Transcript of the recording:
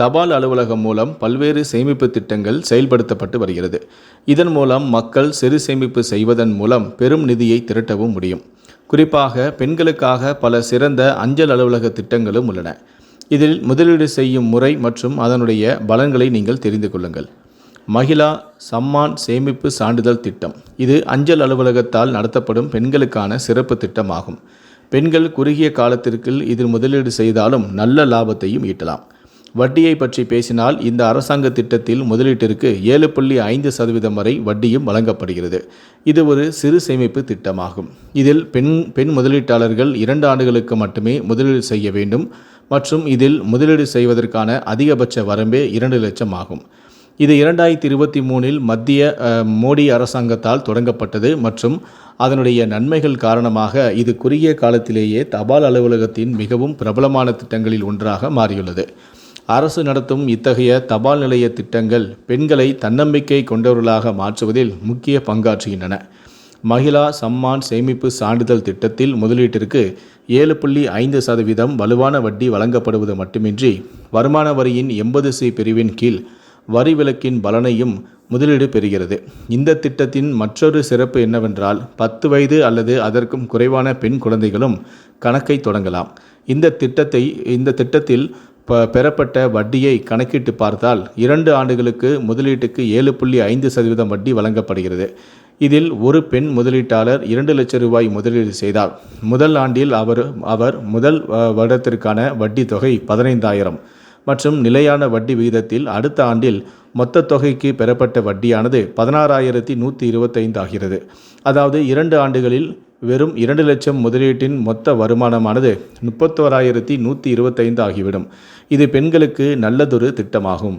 தபால் அலுவலகம் மூலம் பல்வேறு சேமிப்பு திட்டங்கள் செயல்படுத்தப்பட்டு வருகிறது. இதன் மூலம் மக்கள் சிறு சேமிப்பு செய்வதன் மூலம் பெரும் நிதியை திரட்டவும் முடியும். குறிப்பாக பெண்களுக்காக பல சிறந்த அஞ்சல் அலுவலக திட்டங்களும் உள்ளன. இதில் முதலீடு செய்யும் முறை மற்றும் அதனுடைய பலன்களை நீங்கள் தெரிந்து கொள்ளுங்கள். மகிழா சம்மான் சேமிப்பு சான்றிதழ் திட்டம். இது அஞ்சல் அலுவலகத்தால் நடத்தப்படும் பெண்களுக்கான சிறப்பு திட்டமாகும். பெண்கள் குறுகிய காலத்திற்கு இதில் முதலீடு செய்தாலும் நல்ல லாபத்தையும் ஈட்டலாம். வட்டியை பற்றி பேசினால் இந்த அரசாங்க திட்டத்தில் முதலீட்டிற்கு 7.5% வரை வட்டியும் வழங்கப்படுகிறது. இது ஒரு சிறு சேமிப்பு திட்டமாகும். இதில் பெண் முதலீட்டாளர்கள் 2 ஆண்டுகளுக்கு மட்டுமே முதலீடு செய்ய வேண்டும் மற்றும் இதில் முதலீடு செய்வதற்கான அதிகபட்ச வரம்பே 2 லட்சம் ஆகும். இது 2023இல் மத்திய மோடி அரசாங்கத்தால் தொடங்கப்பட்டது மற்றும் அதனுடைய நன்மைகள் காரணமாக இது குறுகிய காலத்திலேயே தபால் அலுவலகத்தின் மிகவும் பிரபலமான திட்டங்களில் ஒன்றாக மாறியுள்ளது. அரசு நடத்தும் இத்தகைய தபால் நிலைய திட்டங்கள் பெண்களை தன்னம்பிக்கை கொண்டவர்களாக மாற்றுவதில் முக்கிய பங்காற்றுகின்றன. மகிழா சம்மான் சேமிப்பு சான்றிதழ் திட்டத்தில் முதலீட்டிற்கு 7.5% வலுவான வட்டி வழங்கப்படுவது மட்டுமின்றி வருமான வரியின் 80C பிரிவின் கீழ் வரி விலக்கின் பலனையும் முதலீடு பெறுகிறது. இந்த திட்டத்தின் மற்றொரு சிறப்பு என்னவென்றால் 10 வயது அல்லது அதற்கும் குறைவான பெண் குழந்தைகளும் கணக்கை தொடங்கலாம். இந்த திட்டத்தில் பெறப்பட்ட வட்டியை கணக்கிட்டு பார்த்தால் 2 ஆண்டுகளுக்கு முதலீட்டுக்கு 7.5% வட்டி வழங்கப்படுகிறது. இதில் ஒரு பெண் முதலீட்டாளர் 2 லட்சம் ரூபாய் முதலீடு செய்தால் முதல் ஆண்டில் அவர் முதல் வருடத்திற்கான வட்டி தொகை 15,000 மற்றும் நிலையான வட்டி விகிதத்தில் அடுத்த ஆண்டில் மொத்த தொகைக்கு பெறப்பட்ட வட்டியானது 16,125 ஆகிறது. அதாவது 2 ஆண்டுகளில் வெறும் 2 லட்சம் முதலீட்டின் மொத்த வருமானமானது 31,125 ஆகிவிடும். இது பெண்களுக்கு நல்லதொரு திட்டமாகும்.